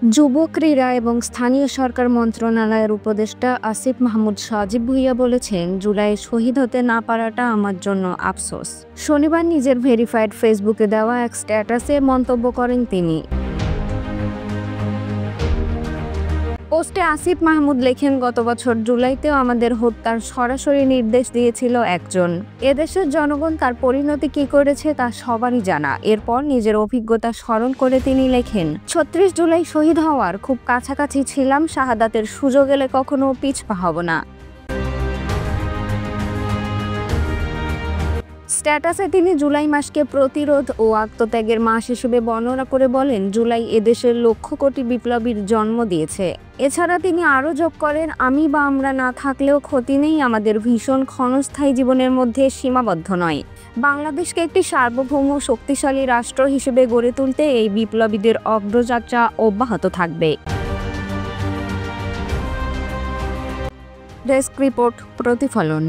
যুব ক্রীড়া এবং স্থানীয় সরকার মন্ত্রণালয়ের উপদেষ্টা আসিফ মাহমুদ সাজিব ভুঁইয়া বলেছেন, জুলাইয়ে শহীদ হতে না পারাটা আমার জন্য আফসোস। শনিবার নিজের ভেরিফাইড ফেসবুকে দেওয়া এক স্ট্যাটাসে মন্তব্য করেন তিনি। পোস্টে আসিফ মাহমুদ লেখেন, গত বছর জুলাইতেও আমাদের হত্যার সরাসরি নির্দেশ দিয়েছিল একজন। এদেশের জনগণ তার পরিণতি কি করেছে তা সবারই জানা। এরপর নিজের অভিজ্ঞতা স্মরণ করে তিনি লেখেন, ৩৬ জুলাই শহীদ হওয়ার খুব কাছাকাছি ছিলাম, শাহাদাতের সুযোগ এলে কখনো পিছপা হব না। স্ট্যাটাসে তিনি জুলাই মাসকে প্রতিরোধ ও আত্মত্যাগের মাস হিসেবে বর্ণনা করে বলেন, জুলাই এদেশের লক্ষ কোটি বিপ্লবীর জন্ম দিয়েছে। এছাড়া তিনি আরও যোগ করেন, আমি বা আমরা না থাকলেও ক্ষতি নেই, আমাদের ভীষণ ক্ষণস্থায়ী জীবনের মধ্যে সীমাবদ্ধ নয়। বাংলাদেশকে একটি সার্বভৌম শক্তিশালী রাষ্ট্র হিসেবে গড়ে তুলতে এই বিপ্লবীদের অগ্রযাত্রা অব্যাহত থাকবে। ডেস্ক রিপোর্ট, প্রতিফলন।